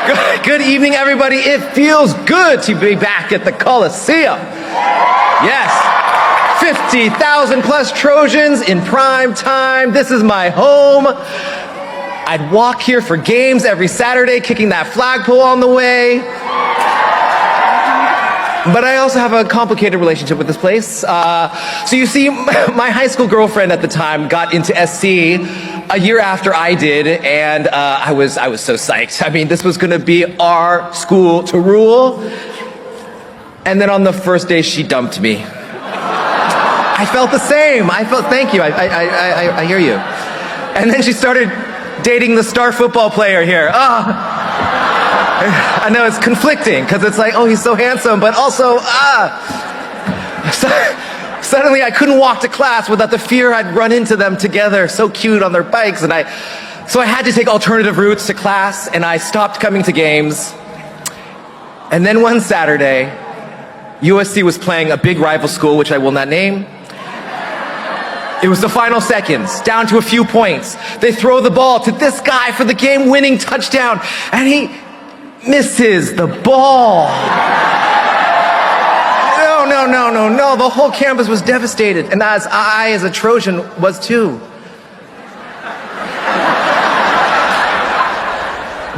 Good evening, everybody. It feels good to be back at the Coliseum. Yes, 50,000 plus Trojans in prime time. This is my home. I'd walk here for games every Saturday, kicking that flagpole on the way. But I also have a complicated relationship with this place. So you see, my high school girlfriend at the time got into SC a year after I did, and I was so psyched. I mean, this was gonna be our school to rule. And then on the first day, she dumped me. I felt the same. Thank you, I hear you. And then she started dating the star football player here. I know it's conflicting, because it's like, oh, he's so handsome, but also, suddenly I couldn't walk to class without the fear I'd run into them together, so cute on their bikes, so I had to take alternative routes to class, and I stopped coming to games. And then one Saturday, USC was playing a big rival school, which I will not name. It was the final seconds, down to a few points. They throw the ball to this guy for the game-winning touchdown, and he misses the ball. No, the whole campus was devastated, and as a Trojan, was too.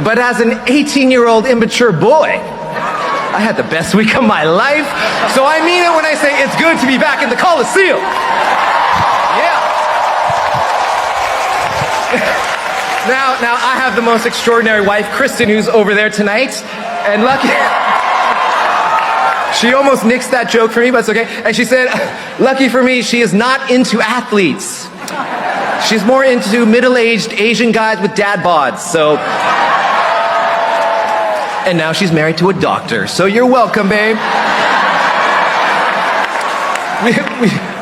But as an 18-year-old immature boy, I had the best week of my life, so I mean it when I say it's good to be back in the Coliseum. Now I have the most extraordinary wife, Kristen, who's over there tonight, and lucky, she almost nixed that joke for me, but it's okay. And she said, lucky for me, she is not into athletes. She's more into middle-aged Asian guys with dad bods, so. And now she's married to a doctor, so you're welcome, babe.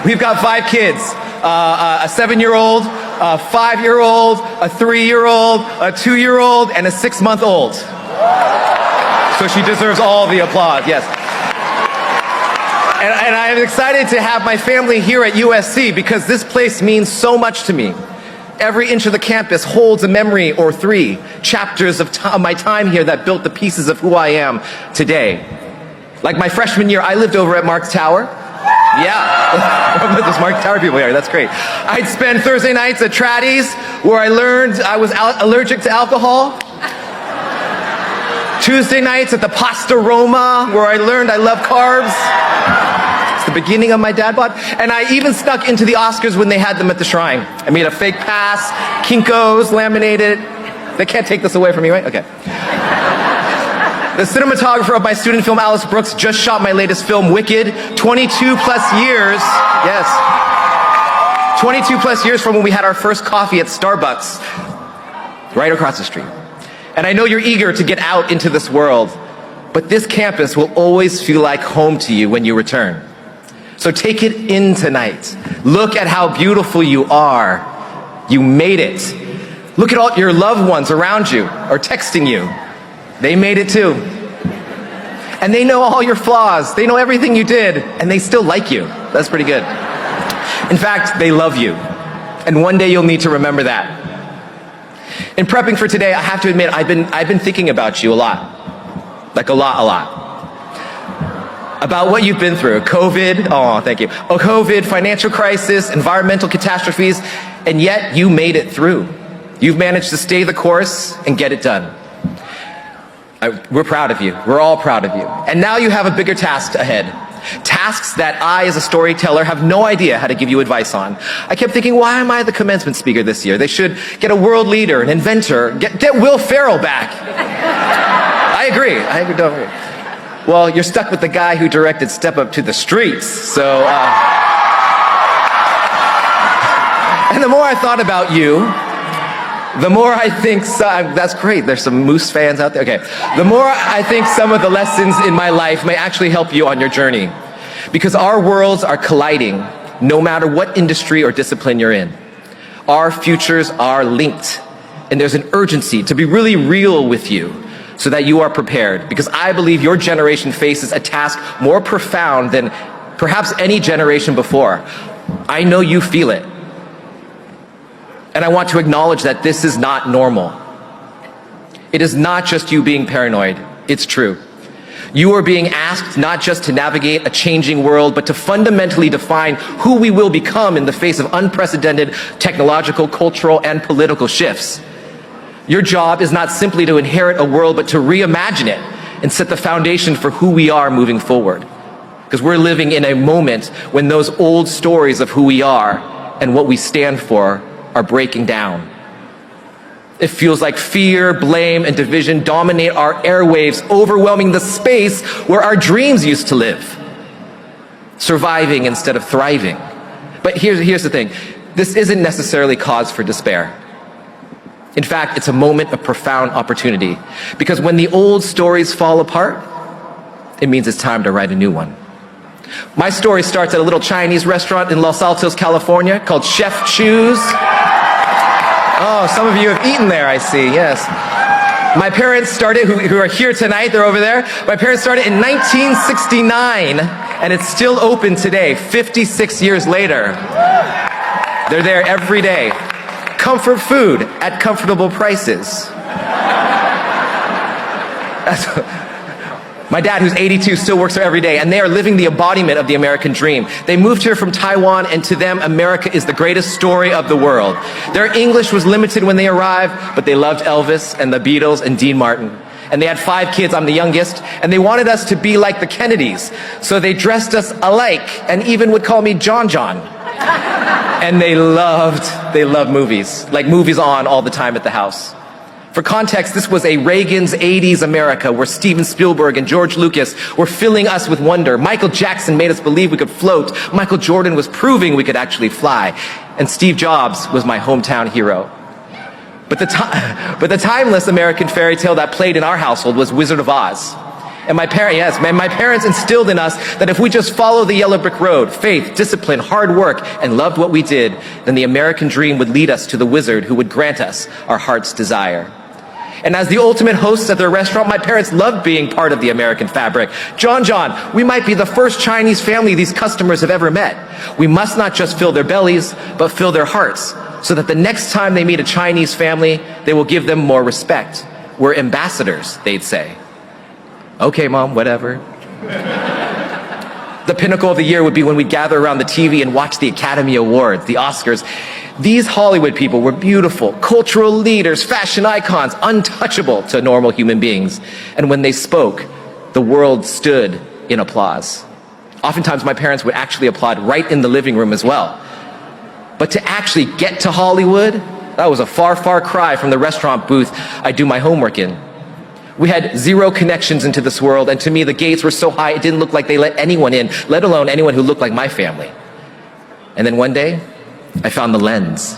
We've got 5 kids, a 7-year-old, a 5-year-old, a 3-year-old, a 2-year-old, and a 6-month-old. So she deserves all the applause, yes. And I am excited to have my family here at USC because this place means so much to me. Every inch of the campus holds a memory or 3 chapters of my time here that built the pieces of who I am today. Like my freshman year, I lived over at Mark's Tower. Yeah, those Mark Tower people here, that's great. I'd spend Thursday nights at Traddy's, where I learned I was allergic to alcohol. Tuesday nights at the Pasta Roma, where I learned I love carbs. It's the beginning of my dad bod. And I even snuck into the Oscars when they had them at the Shrine. I made a fake pass, Kinko's, laminated. They can't take this away from me, right? Okay. The cinematographer of my student film, Alice Brooks, just shot my latest film, Wicked, 22 plus years, yes, 22 plus years from when we had our first coffee at Starbucks, right across the street. And I know you're eager to get out into this world, but this campus will always feel like home to you when you return. So take it in tonight. Look at how beautiful you are. You made it. Look at all your loved ones around you or texting you. They made it too. And they know all your flaws. They know everything you did, and they still like you. That's pretty good. In fact, they love you. And one day you'll need to remember that. In prepping for today, I have to admit, I've been thinking about you a lot. Like a lot. About what you've been through. COVID, oh, thank you. Oh, COVID, financial crisis, environmental catastrophes, and yet you made it through. You've managed to stay the course and get it done. We're proud of you. We're all proud of you. And now you have a bigger task ahead. Tasks that I, as a storyteller, have no idea how to give you advice on. I kept thinking, why am I the commencement speaker this year? They should get a world leader, an inventor, get Will Ferrell back. I agree, don't agree. Well, you're stuck with the guy who directed Step Up to the Streets, so, and the more I thought about you, the more I think, that's great, there's some Moose fans out there, okay. The more I think some of the lessons in my life may actually help you on your journey. Because our worlds are colliding, no matter what industry or discipline you're in. Our futures are linked, and there's an urgency to be really real with you so that you are prepared. Because I believe your generation faces a task more profound than perhaps any generation before. I know you feel it. And I want to acknowledge that this is not normal. It is not just you being paranoid. It's true. You are being asked not just to navigate a changing world, but to fundamentally define who we will become in the face of unprecedented technological, cultural, and political shifts. Your job is not simply to inherit a world, but to reimagine it and set the foundation for who we are moving forward. Because we're living in a moment when those old stories of who we are and what we stand for are breaking down. It feels like fear, blame, and division dominate our airwaves, overwhelming the space where our dreams used to live. Surviving instead of thriving. But here's the thing. This isn't necessarily cause for despair. In fact, it's a moment of profound opportunity. Because when the old stories fall apart, it means it's time to write a new one. My story starts at a little Chinese restaurant in Los Altos, California called Chef Chu's. Oh, some of you have eaten there, I see, yes. My parents started, who are here tonight, they're over there. My parents started in 1969, and it's still open today, 56 years later. They're there every day. Comfort food at comfortable prices. My dad, who's 82, still works there every day, and they are living the embodiment of the American dream. They moved here from Taiwan, and to them, America is the greatest story of the world. Their English was limited when they arrived, but they loved Elvis and the Beatles and Dean Martin. And they had 5 kids, I'm the youngest, and they wanted us to be like the Kennedys. So they dressed us alike, and even would call me John John. And they loved movies, like movies on all the time at the house. For context, this was a Reagan's 80s America where Steven Spielberg and George Lucas were filling us with wonder. Michael Jackson made us believe we could float. Michael Jordan was proving we could actually fly. And Steve Jobs was my hometown hero. But the timeless American fairy tale that played in our household was Wizard of Oz. And my parents instilled in us that if we just follow the yellow brick road, faith, discipline, hard work, and loved what we did, then the American dream would lead us to the wizard who would grant us our heart's desire. And as the ultimate hosts at their restaurant, my parents loved being part of the American fabric. John, we might be the first Chinese family these customers have ever met. We must not just fill their bellies, but fill their hearts, so that the next time they meet a Chinese family, they will give them more respect. We're ambassadors, they'd say. Okay, Mom, whatever. The pinnacle of the year would be when we gather around the TV and watch the Academy Awards, the Oscars. These Hollywood people were beautiful, cultural leaders, fashion icons, untouchable to normal human beings. And when they spoke, the world stood in applause. Oftentimes, my parents would actually applaud right in the living room as well. But to actually get to Hollywood, that was a far, far cry from the restaurant booth I do my homework in. We had zero connections into this world, and to me, the gates were so high, it didn't look like they let anyone in, let alone anyone who looked like my family. And then one day, I found the lens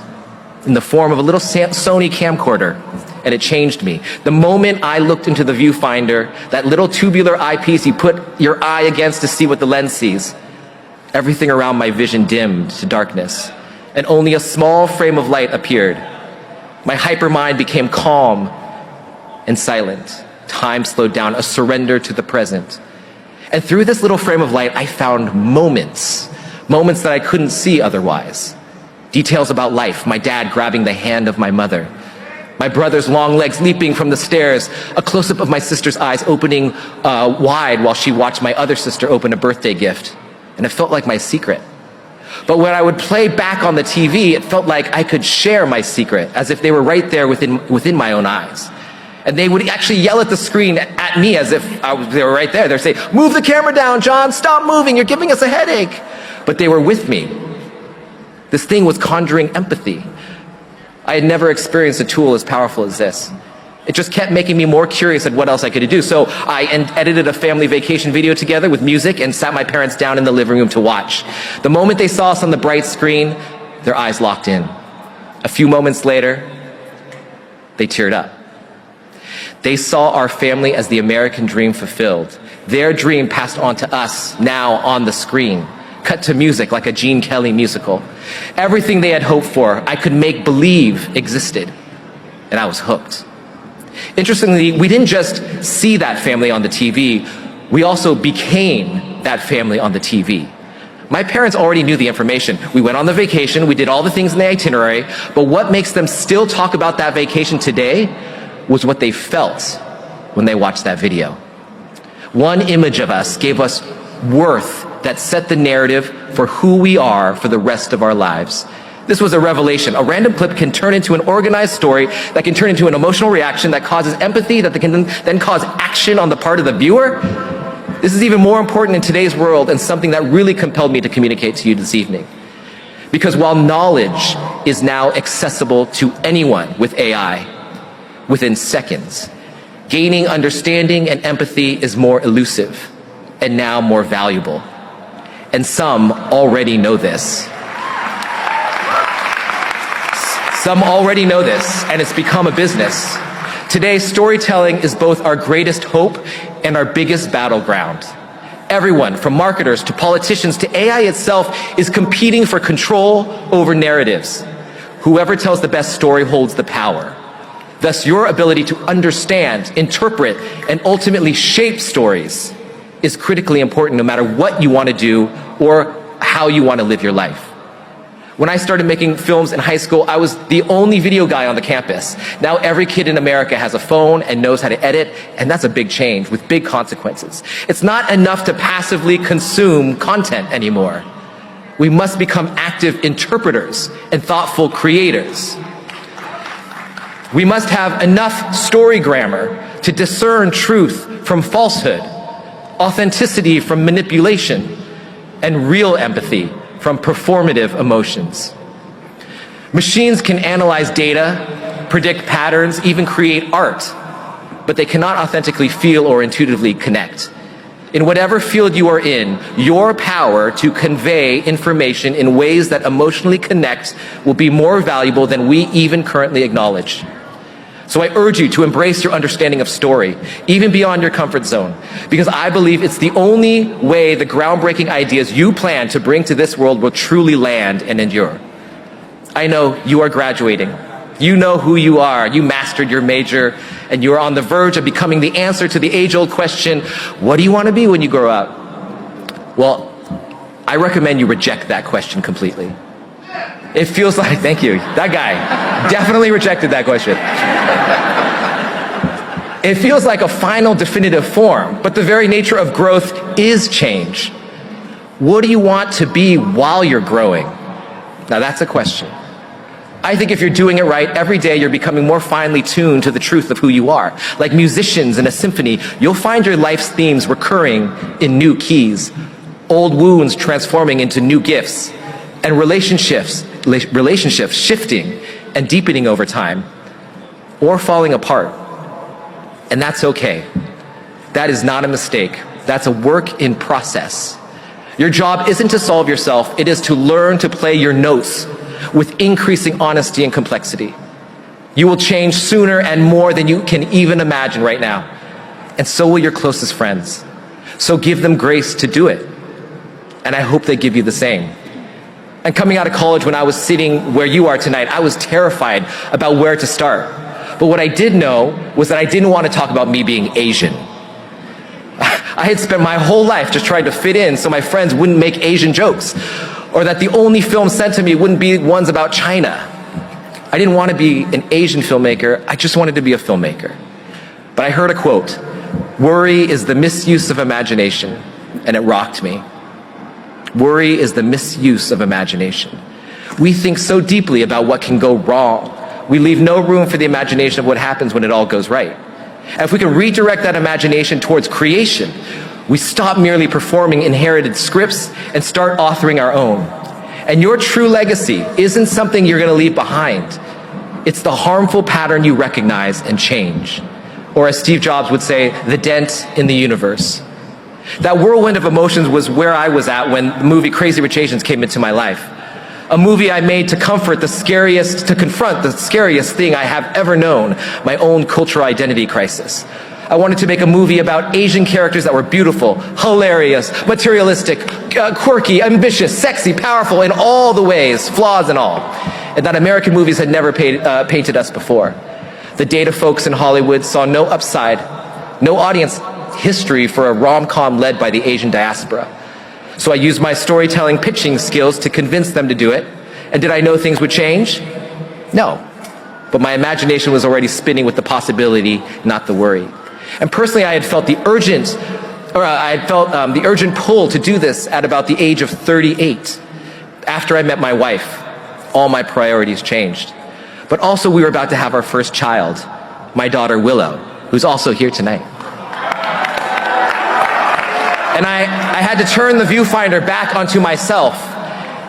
in the form of a little Sony camcorder, and it changed me. The moment I looked into the viewfinder, that little tubular eyepiece you put your eye against to see what the lens sees, everything around my vision dimmed to darkness, and only a small frame of light appeared. My hypermind became calm and silent. Time slowed down, a surrender to the present. And through this little frame of light, I found moments that I couldn't see otherwise. Details about life, my dad grabbing the hand of my mother, my brother's long legs leaping from the stairs, a close-up of my sister's eyes opening wide while she watched my other sister open a birthday gift. And it felt like my secret. But when I would play back on the TV, it felt like I could share my secret, as if they were right there within my own eyes. And they would actually yell at the screen at me as if they were right there. They'd say, "Move the camera down, John, stop moving, you're giving us a headache." But they were with me. This thing was conjuring empathy. I had never experienced a tool as powerful as this. It just kept making me more curious at what else I could do. So I edited a family vacation video together with music and sat my parents down in the living room to watch. The moment they saw us on the bright screen, their eyes locked in. A few moments later, they teared up. They saw our family as the American dream fulfilled. Their dream passed on to us, now on the screen, cut to music like a Gene Kelly musical. Everything they had hoped for, I could make believe existed, and I was hooked. Interestingly, we didn't just see that family on the TV, we also became that family on the TV. My parents already knew the information. We went on the vacation, we did all the things in the itinerary, but what makes them still talk about that vacation today was what they felt when they watched that video. One image of us gave us worth that set the narrative for who we are for the rest of our lives. This was a revelation. A random clip can turn into an organized story that can turn into an emotional reaction that causes empathy, that can then cause action on the part of the viewer. This is even more important in today's world and something that really compelled me to communicate to you this evening. Because while knowledge is now accessible to anyone with AI within seconds, gaining understanding and empathy is more elusive and now more valuable. And some already know this. Some already know this, and it's become a business. Today, storytelling is both our greatest hope and our biggest battleground. Everyone, from marketers to politicians to AI itself, is competing for control over narratives. Whoever tells the best story holds the power. Thus, your ability to understand, interpret, and ultimately shape stories is critically important no matter what you want to do or how you want to live your life. When I started making films in high school, I was the only video guy on the campus. Now every kid in America has a phone and knows how to edit, and that's a big change with big consequences. It's not enough to passively consume content anymore. We must become active interpreters and thoughtful creators. We must have enough story grammar to discern truth from falsehood, authenticity from manipulation, and real empathy from performative emotions. Machines can analyze data, predict patterns, even create art, but they cannot authentically feel or intuitively connect. In whatever field you are in, your power to convey information in ways that emotionally connect will be more valuable than we even currently acknowledge. So I urge you to embrace your understanding of story, even beyond your comfort zone, because I believe it's the only way the groundbreaking ideas you plan to bring to this world will truly land and endure. I know you are graduating. You know who you are. You mastered your major, and you are on the verge of becoming the answer to the age-old question, what do you want to be when you grow up? Well, I recommend you reject that question completely. It feels like, thank you, that guy definitely rejected that question. It feels like a final definitive form, but the very nature of growth is change. What do you want to be while you're growing? Now that's a question. I think if you're doing it right, every day you're becoming more finely tuned to the truth of who you are. Like musicians in a symphony, you'll find your life's themes recurring in new keys, old wounds transforming into new gifts, and relationships shifting and deepening over time, or falling apart. And that's okay. That is not a mistake. That's a work in process. Your job isn't to solve yourself, it is to learn to play your notes with increasing honesty and complexity. You will change sooner and more than you can even imagine right now. And so will your closest friends. So give them grace to do it. And I hope they give you the same. And coming out of college, when I was sitting where you are tonight, I was terrified about where to start. But what I did know was that I didn't want to talk about me being Asian. I had spent my whole life just trying to fit in so my friends wouldn't make Asian jokes, or that the only films sent to me wouldn't be ones about China. I didn't want to be an Asian filmmaker, I just wanted to be a filmmaker. But I heard a quote, "Worry is the misuse of imagination," and it rocked me. Worry is the misuse of imagination. We think so deeply about what can go wrong. We leave no room for the imagination of what happens when it all goes right. And if we can redirect that imagination towards creation, we stop merely performing inherited scripts and start authoring our own. And your true legacy isn't something you're going to leave behind. It's the harmful pattern you recognize and change. Or as Steve Jobs would say, the dent in the universe. That whirlwind of emotions was where I was at when the movie Crazy Rich Asians came into my life. A movie I made to confront the scariest thing I have ever known, my own cultural identity crisis. I wanted to make a movie about Asian characters that were beautiful, hilarious, materialistic, quirky, ambitious, sexy, powerful in all the ways, flaws and all, and that American movies had never painted us before. The data folks in Hollywood saw no upside, no audience history for a rom-com led by the Asian diaspora. So I used my storytelling pitching skills to convince them to do it. And did I know things would change? No. but my imagination was already spinning with the possibility, not the worry. And personally, I had felt the urgent pull to do this at about the age of 38. After I met my wife, all my priorities changed. But also we were about to have our first child, my daughter Willow, who's also here tonight. And I had to turn the viewfinder back onto myself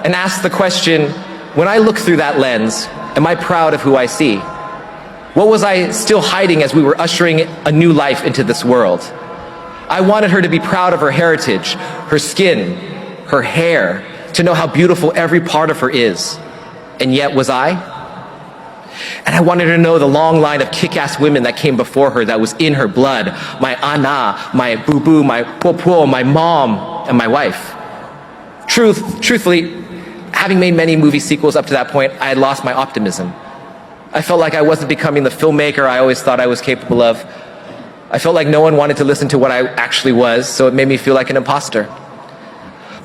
and ask the question, when I look through that lens, am I proud of who I see? What was I still hiding as we were ushering a new life into this world? I wanted her to be proud of her heritage, her skin, her hair, to know how beautiful every part of her is. And yet, was I? And I wanted her to know the long line of kick-ass women that came before her that was in her blood. My Ana, my Boo-Boo, my Po-Po, my mom, and my wife. Truthfully, having made many movie sequels up to that point, I had lost my optimism. I felt like I wasn't becoming the filmmaker I always thought I was capable of. I felt like no one wanted to listen to what I actually was, so it made me feel like an imposter.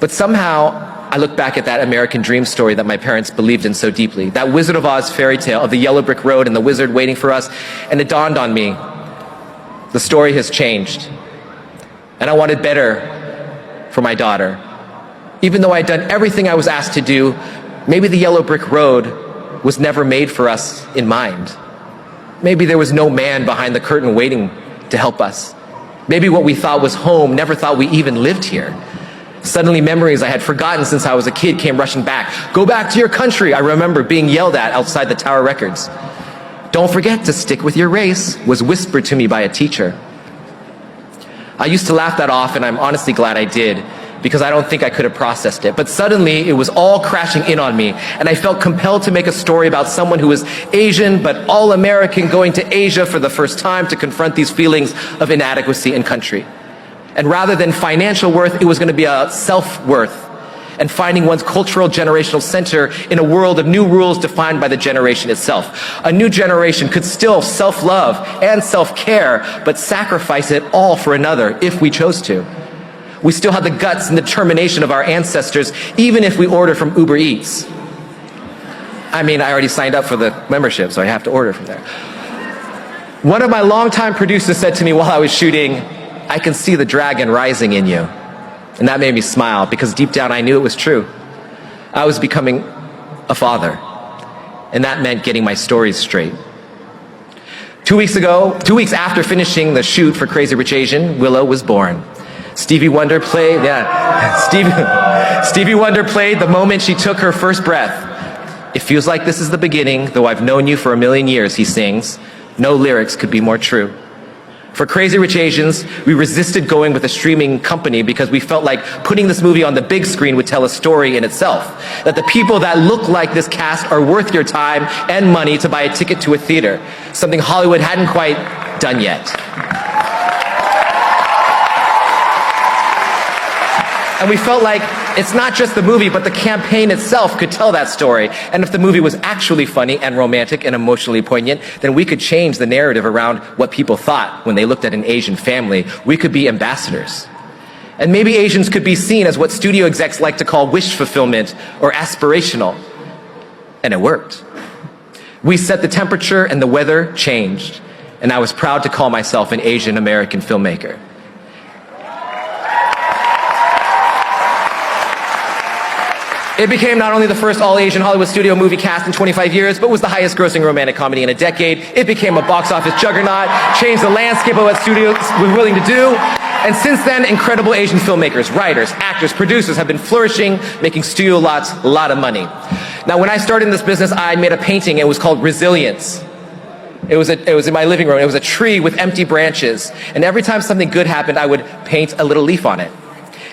But somehow, I look back at that American dream story that my parents believed in so deeply, that Wizard of Oz fairy tale of the yellow brick road and the wizard waiting for us, and it dawned on me, the story has changed. And I wanted better for my daughter. Even though I'd done everything I was asked to do, maybe the yellow brick road was never made for us in mind. Maybe there was no man behind the curtain waiting to help us. Maybe what we thought was home never thought we even lived here. Suddenly memories I had forgotten since I was a kid came rushing back. Go back to your country, I remember being yelled at outside the Tower Records. Don't forget to stick with your race, was whispered to me by a teacher. I used to laugh that off, and I'm honestly glad I did, because I don't think I could have processed it. But suddenly, it was all crashing in on me, and I felt compelled to make a story about someone who was Asian, but all-American, going to Asia for the first time to confront these feelings of inadequacy in country. And rather than financial worth, it was going to be a self-worth and finding one's cultural generational center in a world of new rules defined by the generation itself. A new generation could still self-love and self-care, but sacrifice it all for another if we chose to. We still have the guts and determination of our ancestors, even if we order from Uber Eats. I mean, I already signed up for the membership, so I have to order from there. One of my longtime producers said to me while I was shooting, I can see the dragon rising in you. And that made me smile, because deep down I knew it was true. I was becoming a father, and that meant getting my stories straight. 2 weeks after finishing the shoot for Crazy Rich Asian, Willow was born. Stevie Wonder played the moment she took her first breath. It feels like this is the beginning, though I've known you for a million years, he sings. No lyrics could be more true. For Crazy Rich Asians, we resisted going with a streaming company because we felt like putting this movie on the big screen would tell a story in itself. That the people that look like this cast are worth your time and money to buy a ticket to a theater, something Hollywood hadn't quite done yet. And we felt like it's not just the movie, but the campaign itself could tell that story. And if the movie was actually funny and romantic and emotionally poignant, then we could change the narrative around what people thought when they looked at an Asian family. We could be ambassadors. And maybe Asians could be seen as what studio execs like to call wish fulfillment or aspirational. And it worked. We set the temperature and the weather changed. And I was proud to call myself an Asian American filmmaker. It became not only the first all-Asian Hollywood studio movie cast in 25 years, but was the highest grossing romantic comedy in a decade. It became a box office juggernaut, changed the landscape of what studios were willing to do. And since then, incredible Asian filmmakers, writers, actors, producers have been flourishing, making studio lots a lot of money. Now, when I started in this business, I made a painting. It was called Resilience. It was in my living room. It was a tree with empty branches. And every time something good happened, I would paint a little leaf on it.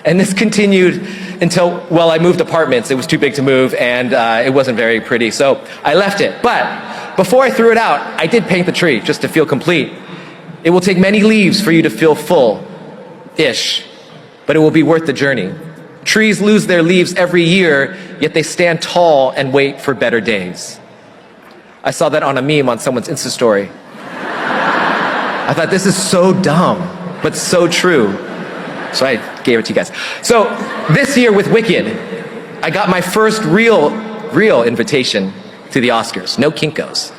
And this continued until, well, I moved apartments. It was too big to move, and it wasn't very pretty, so I left it. But before I threw it out, I did paint the tree just to feel complete. It will take many leaves for you to feel full-ish, but it will be worth the journey. Trees lose their leaves every year, yet they stand tall and wait for better days. I saw that on a meme on someone's Insta story. I thought, this is so dumb, but so true. So I gave it to you guys. So this year with Wicked, I got my first real invitation to the Oscars. No Kinkos.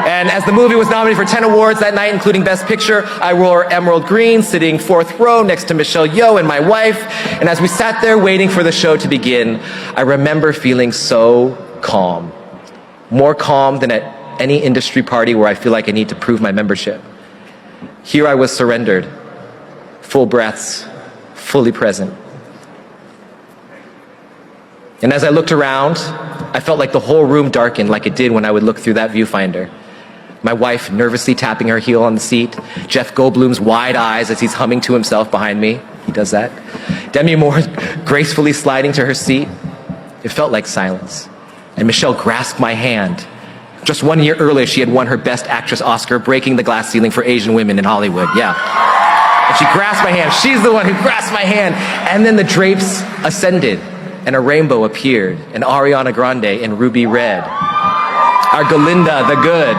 And as the movie was nominated for 10 awards that night, including Best Picture, I wore emerald green, sitting 4th row next to Michelle Yeoh and my wife. And as we sat there waiting for the show to begin, I remember feeling so calm. More calm than at any industry party where I feel like I need to prove my membership. Here I was surrendered, full breaths, fully present. And as I looked around, I felt like the whole room darkened like it did when I would look through that viewfinder. My wife nervously tapping her heel on the seat, Jeff Goldblum's wide eyes as he's humming to himself behind me. He does that. Demi Moore gracefully sliding to her seat. It felt like silence. And Michelle grasped my hand. Just 1 year earlier, she had won her Best Actress Oscar, breaking the glass ceiling for Asian women in Hollywood. Yeah. And she grasped my hand. She's the one who grasped my hand. And then the drapes ascended, and a rainbow appeared, and Ariana Grande in ruby red. Our Galinda, the good,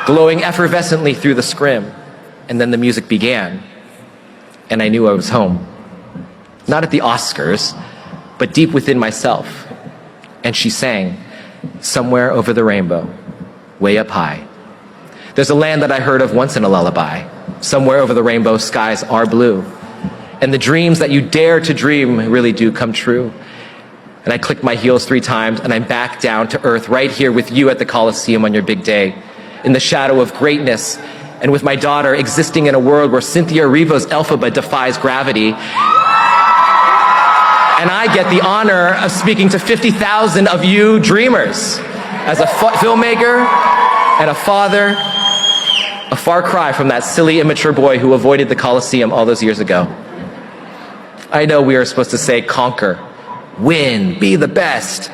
glowing effervescently through the scrim. And then the music began, and I knew I was home. Not at the Oscars, but deep within myself. And she sang, "Somewhere over the rainbow, way up high. There's a land that I heard of once in a lullaby. Somewhere over the rainbow, skies are blue. And the dreams that you dare to dream really do come true." And I clicked my heels 3 times, and I'm back down to earth right here with you at the Coliseum on your big day, in the shadow of greatness, and with my daughter existing in a world where Cynthia Erivo's Elphaba defies gravity. And I get the honor of speaking to 50,000 of you dreamers. As a filmmaker and a father, a far cry from that silly, immature boy who avoided the Coliseum all those years ago. I know we are supposed to say conquer, win, be the best.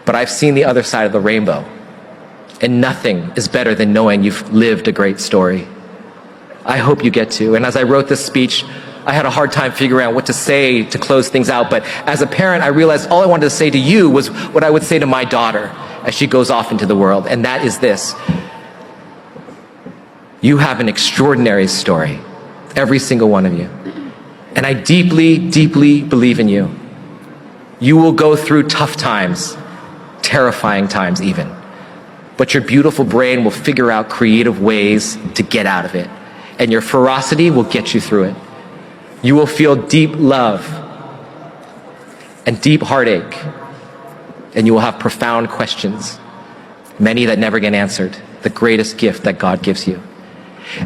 But I've seen the other side of the rainbow. And nothing is better than knowing you've lived a great story. I hope you get to. And as I wrote this speech, I had a hard time figuring out what to say to close things out. But as a parent, I realized all I wanted to say to you was what I would say to my daughter as she goes off into the world. And that is this: you have an extraordinary story, every single one of you. And I deeply, deeply believe in you. You will go through tough times, terrifying times even. But your beautiful brain will figure out creative ways to get out of it. And your ferocity will get you through it. You will feel deep love and deep heartache. And you will have profound questions, many that never get answered, the greatest gift that God gives you.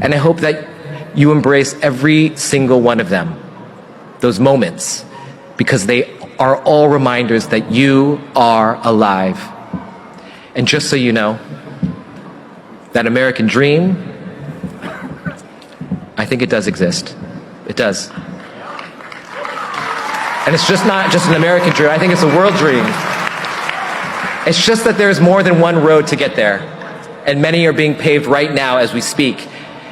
And I hope that you embrace every single one of them, those moments, because they are all reminders that you are alive. And just so you know, that American dream, I think it does exist. It does. And it's just not just an American dream, I think it's a world dream. It's just that there's more than one road to get there. And many are being paved right now as we speak.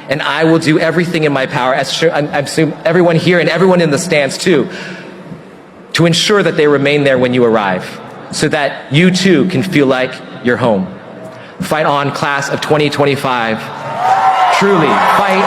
And I will do everything in my power, as I assume everyone here and everyone in the stands too, to ensure that they remain there when you arrive, so that you too can feel like you're home. Fight on, class of 2025. Truly, fight